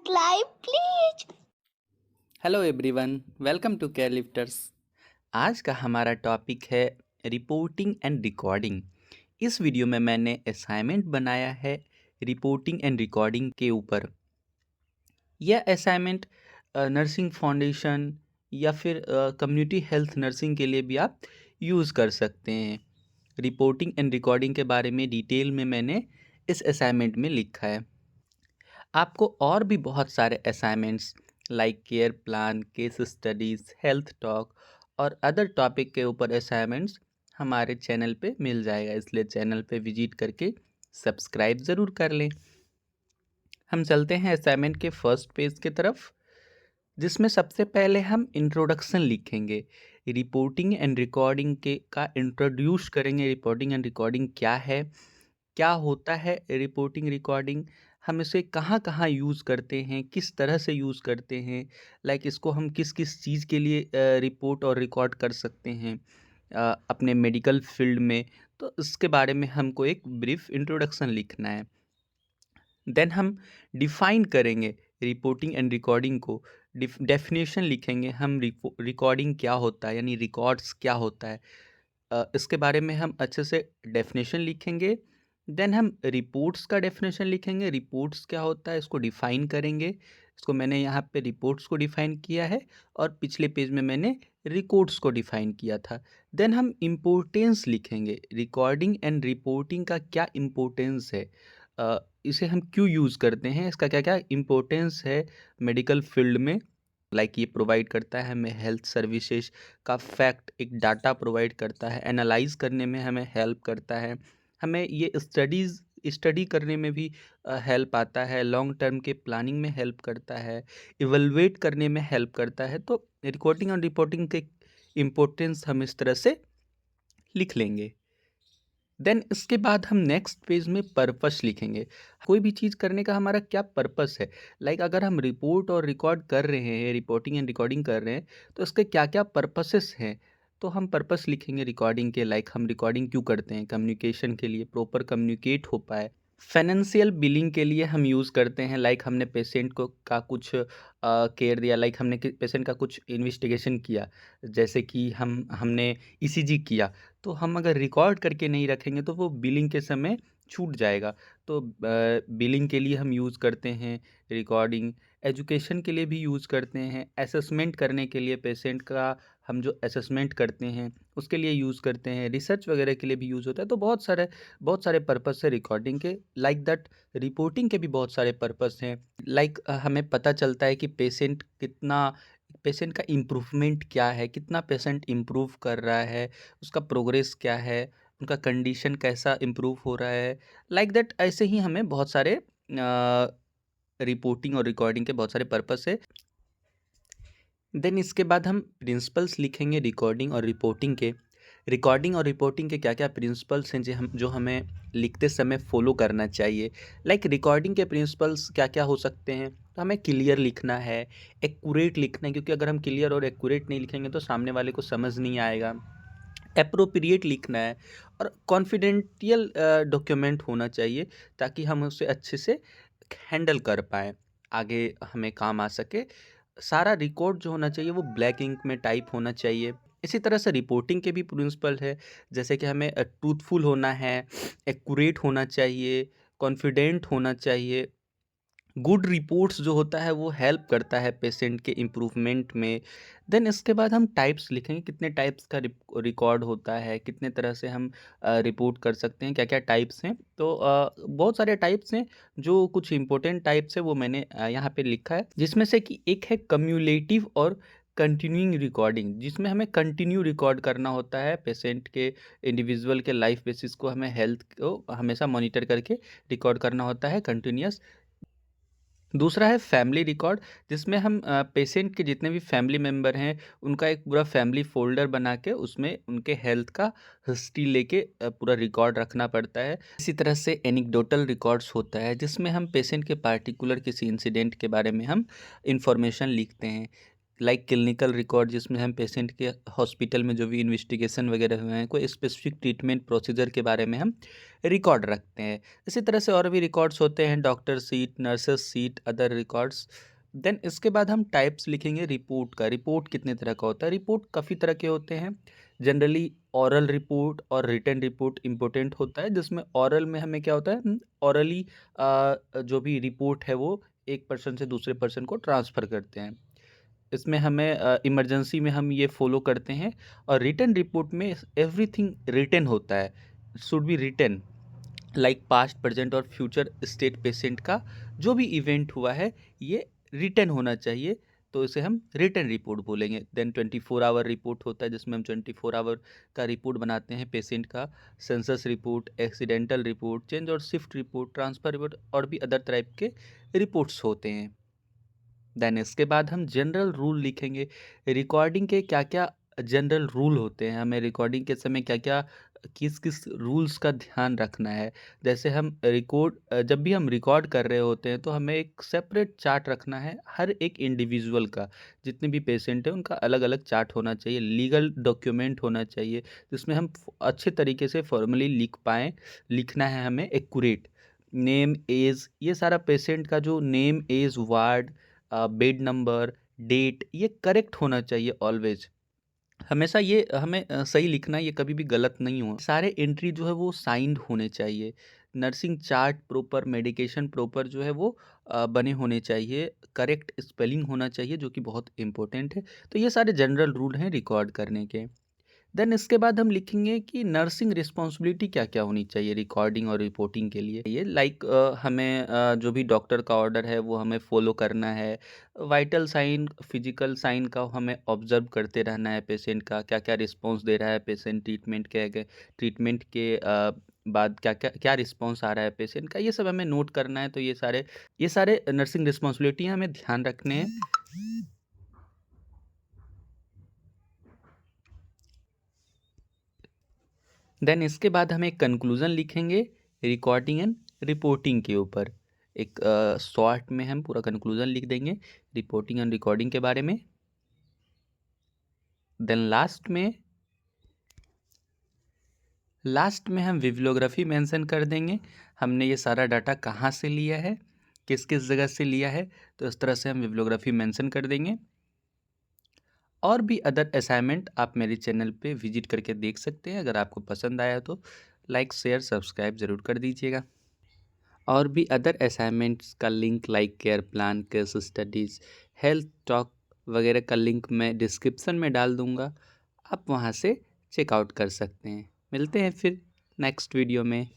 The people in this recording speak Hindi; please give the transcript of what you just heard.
subscribe please. Hello everyone, welcome to care lifters. आज का हमारा टॉपिक है रिपोर्टिंग एंड रिकॉर्डिंग। इस वीडियो में मैंने असाइनमेंट बनाया है रिपोर्टिंग एंड रिकॉर्डिंग के ऊपर। यह असाइनमेंट नर्सिंग फाउंडेशन या फिर कम्युनिटी हेल्थ नर्सिंग के लिए भी आप यूज़ कर सकते हैं। रिपोर्टिंग एंड रिकॉर्डिंग के बारे में डिटेल में मैंने इस असाइनमेंट में लिखा है। आपको और भी बहुत सारे assignments like care plan, case studies, health talk और अदर टॉपिक के ऊपर असाइनमेंट्स हमारे चैनल पे मिल जाएगा, इसलिए चैनल पे विजिट करके सब्सक्राइब ज़रूर कर लें। हम चलते हैं असाइनमेंट के फर्स्ट पेज की तरफ, जिसमें सबसे पहले हम इंट्रोडक्शन लिखेंगे। रिपोर्टिंग एंड रिकॉर्डिंग के का इंट्रोड्यूस करेंगे। रिपोर्टिंग एंड रिकॉर्डिंग क्या है, क्या होता है रिपोर्टिंग रिकॉर्डिंग, हम इसे कहाँ कहाँ यूज़ करते हैं, किस तरह से यूज़ करते हैं, लाइक इसको हम किस किस चीज़ के लिए रिपोर्ट और रिकॉर्ड कर सकते हैं अपने मेडिकल फील्ड में। तो इसके बारे में हमको एक ब्रीफ इंट्रोडक्शन लिखना है। देन हम डिफ़ाइन करेंगे रिपोर्टिंग एंड रिकॉर्डिंग को। डेफिनेशन लिखेंगे हम, रिकॉर्डिंग क्या होता है यानी रिकॉर्ड्स क्या होता है। इसके बारे में हम अच्छे से डेफिनेशन लिखेंगे। देन हम रिपोर्ट्स का डेफिनेशन लिखेंगे, रिपोर्ट्स क्या होता है इसको डिफ़ाइन करेंगे। इसको मैंने यहाँ पे रिपोर्ट्स को डिफ़ाइन किया है और पिछले पेज में मैंने रिकॉर्ड्स को डिफ़ाइन किया था। देन हम इम्पोर्टेंस लिखेंगे, रिकॉर्डिंग एंड रिपोर्टिंग का क्या इम्पोर्टेंस है, इसे हम क्यों यूज़ करते हैं, इसका क्या क्या इम्पोर्टेंस है मेडिकल फील्ड में। लाइक ये प्रोवाइड करता है हमें हेल्थ सर्विसेज का फैक्ट, एक डाटा प्रोवाइड करता है, एनालाइज करने में हमें हेल्प करता है, हमें ये स्टडी करने में भी हेल्प आता है, लॉन्ग टर्म के प्लानिंग में हेल्प करता है, इवलुएट करने में हेल्प करता है। तो रिकॉर्डिंग और रिपोर्टिंग के इम्पोर्टेंस हम इस तरह से लिख लेंगे। देन इसके बाद हम नेक्स्ट पेज में पर्पस लिखेंगे। कोई भी चीज़ करने का हमारा क्या पर्पस है, लाइक अगर हम रिपोर्ट और रिकॉर्ड कर रहे हैं, रिपोर्टिंग एंड रिकॉर्डिंग कर रहे हैं, तो इसके क्या क्या पर्पसेस हैं। तो हम पर्पस लिखेंगे रिकॉर्डिंग के, लाइक हम रिकॉर्डिंग क्यों करते हैं, कम्युनिकेशन के लिए, प्रॉपर कम्युनिकेट हो पाए। फाइनेंशियल बिलिंग के लिए हम यूज़ करते हैं, लाइक हमने पेशेंट को का कुछ केयर दिया, लाइक हमने पेशेंट का कुछ इन्वेस्टिगेशन किया, जैसे कि हमने ईसीजी किया, तो हम अगर रिकॉर्ड करके नहीं रखेंगे तो वो बिलिंग के समय छूट जाएगा। तो बिलिंग के लिए हम यूज़ करते हैं रिकॉर्डिंग। एजुकेशन के लिए भी यूज़ करते हैं, असेसमेंट करने के लिए पेशेंट का हम जो असेसमेंट करते हैं उसके लिए यूज़ करते हैं, रिसर्च वगैरह के लिए भी यूज़ होता है। तो बहुत सारे पर्पस है रिकॉर्डिंग के। लाइक दैट रिपोर्टिंग के भी बहुत सारे पर्पस हैं। लाइक हमें पता चलता है कि पेशेंट का इम्प्रूवमेंट क्या है, कितना पेशेंट इम्प्रूव कर रहा है, उसका प्रोग्रेस क्या है, उनका कंडीशन कैसा इम्प्रूव हो रहा है। लाइक दैट ऐसे ही हमें बहुत सारे रिपोर्टिंग और रिकॉर्डिंग के बहुत सारे पर्पस है। देन इसके बाद हम प्रिंसिपल्स लिखेंगे रिकॉर्डिंग और रिपोर्टिंग के। रिकॉर्डिंग और रिपोर्टिंग के क्या क्या प्रिंसिपल्स हैं जो हमें लिखते समय फॉलो करना चाहिए। लाइक रिकॉर्डिंग के प्रिंसिपल्स क्या क्या हो सकते हैं, तो हमें क्लियर लिखना है, एक्यूरेट लिखना है, क्योंकि अगर हम क्लियर और एक्यूरेट नहीं लिखेंगे तो सामने वाले को समझ नहीं आएगा। एप्रोप्रिएट लिखना है और कॉन्फिडेंशियल डॉक्यूमेंट होना चाहिए, ताकि हम उसे अच्छे से हैंडल कर पाएँ, आगे हमें काम आ सके। सारा रिकॉर्ड जो होना चाहिए वो ब्लैक इंक में टाइप होना चाहिए। इसी तरह से रिपोर्टिंग के भी प्रिंसिपल है, जैसे कि हमें ट्रूथफुल होना है, एक्यूरेट होना चाहिए, कॉन्फिडेंट होना चाहिए। गुड रिपोर्ट्स जो होता है वो हेल्प करता है पेशेंट के इम्प्रूवमेंट में। देन इसके बाद हम टाइप्स लिखेंगे, कितने टाइप्स का रिकॉर्ड होता है, कितने तरह से हम रिपोर्ट कर सकते हैं, क्या क्या टाइप्स हैं। तो बहुत सारे टाइप्स हैं, जो कुछ इंपॉर्टेंट टाइप्स है वो मैंने यहाँ पे लिखा है, जिसमें से कि एक है कम्युलेटिव और कंटिन्यूइंग रिकॉर्डिंग, जिसमें हमें कंटिन्यू रिकॉर्ड करना होता है पेशेंट के, इंडिविजुअल के लाइफ बेसिस को हमें हेल्थ को हमेशा मॉनिटर करके रिकॉर्ड करना होता है कंटिन्यूअस। दूसरा है फैमिली रिकॉर्ड, जिसमें हम पेशेंट के जितने भी फैमिली मेम्बर हैं उनका एक पूरा फैमिली फ़ोल्डर बना के उसमें उनके हेल्थ का हिस्ट्री लेके पूरा रिकॉर्ड रखना पड़ता है। इसी तरह से एनेक्डोटल रिकॉर्ड्स होता है, जिसमें हम पेशेंट के पार्टिकुलर किसी इंसिडेंट के बारे में हम इंफॉर्मेशन लिखते हैं। लाइक क्लिनिकल रिकॉर्ड, जिसमें हम पेशेंट के हॉस्पिटल में जो भी इन्वेस्टिगेशन वगैरह हुए हैं, कोई स्पेसिफिक ट्रीटमेंट प्रोसीजर के बारे में हम रिकॉर्ड रखते हैं। इसी तरह से और भी रिकॉर्ड्स होते हैं, doctor sheet, nurses sheet, other records. Then इसके बाद हम टाइप्स लिखेंगे रिपोर्ट का। रिपोर्ट कितने तरह का होता है? रिपोर्ट काफ़ी तरह के होते हैं। जनरली ऑरल रिपोर्ट और रिटन रिपोर्ट इम्पोर्टेंट होता है, जिसमें ऑरल में हमें क्या होता है, ऑरली जो भी रिपोर्ट है वो एक पर्सन से दूसरे पर्सन को ट्रांसफ़र करते हैं। इसमें हमें इमरजेंसी में हम ये फॉलो करते हैं। और रिटन रिपोर्ट में एवरीथिंग रिटन होता है, should be written, like past, present और फ्यूचर स्टेट पेशेंट का जो भी इवेंट हुआ है ये रिटन होना चाहिए, तो इसे हम रिटन रिपोर्ट बोलेंगे। देन 24 आवर रिपोर्ट होता है, जिसमें हम 24 आवर का रिपोर्ट बनाते हैं पेशेंट का। Census report, accidental report, change और शिफ्ट रिपोर्ट, ट्रांसफ़र रिपोर्ट और भी अदर टाइप के रिपोर्ट्स होते हैं। देन इसके बाद हम जनरल रूल लिखेंगे। रिकॉर्डिंग के क्या क्या जनरल रूल होते हैं, हमें रिकॉर्डिंग के समय क्या क्या किस किस रूल्स का ध्यान रखना है। जैसे हम जब भी हम रिकॉर्ड कर रहे होते हैं तो हमें एक सेपरेट चार्ट रखना है हर एक इंडिविजुअल का। जितने भी पेशेंट हैं उनका अलग अलग चार्ट होना चाहिए, लीगल डॉक्यूमेंट होना चाहिए, जिसमें हम अच्छे तरीके से फॉर्मली लिख पाएँ। लिखना है हमें एक्यूरेट, नेम, एज, ये सारा पेशेंट का जो name, age, ward, bed number, date, ये करेक्ट होना चाहिए ऑलवेज। हमेशा ये हमें सही लिखना है, ये कभी भी गलत नहीं हो। सारे एंट्री जो है वो साइंड होने चाहिए। Nursing chart proper, medication proper जो है वो बने होने चाहिए। करेक्ट स्पेलिंग होना चाहिए, जो कि बहुत इंपॉर्टेंट है। तो ये सारे जनरल रूल हैं रिकॉर्ड करने के। देन इसके बाद हम लिखेंगे कि नर्सिंग रिस्पॉन्सिबिलिटी क्या क्या होनी चाहिए रिकॉर्डिंग और रिपोर्टिंग के लिए। ये लाइक हमें जो भी डॉक्टर का ऑर्डर है वो हमें फॉलो करना है। वाइटल साइन, फिजिकल साइन का हमें ऑब्जर्व करते रहना है, पेशेंट का क्या क्या रिस्पॉन्स दे रहा है पेशेंट, ट्रीटमेंट के आगे, ट्रीटमेंट के बाद क्या क्या क्या रिस्पॉन्स आ रहा है पेशेंट का, ये सब हमें नोट करना है। तो ये सारे नर्सिंग रिस्पॉन्सिबिलिटी हमें ध्यान रखने हैं। देन इसके बाद हम एक कंक्लूजन लिखेंगे रिकॉर्डिंग एंड रिपोर्टिंग के ऊपर। एक शॉर्ट में हम पूरा कंक्लूजन लिख देंगे रिपोर्टिंग एंड रिकॉर्डिंग के बारे में। देन लास्ट में हम बिब्लियोग्राफी मेंशन कर देंगे, हमने ये सारा डाटा कहाँ से लिया है, किस किस जगह से लिया है। तो इस तरह से हम बिब्लियोग्राफी मेंशन कर देंगे। और भी अदर असाइनमेंट आप मेरे चैनल पे विजिट करके देख सकते हैं। अगर आपको पसंद आया तो लाइक, शेयर, सब्सक्राइब ज़रूर कर दीजिएगा। और भी अदर असाइनमेंट्स का link, like care plan, case studies, health talk वगैरह का लिंक मैं डिस्क्रिप्शन में डाल दूँगा, आप वहाँ से चेकआउट कर सकते हैं। मिलते हैं फिर नेक्स्ट वीडियो में।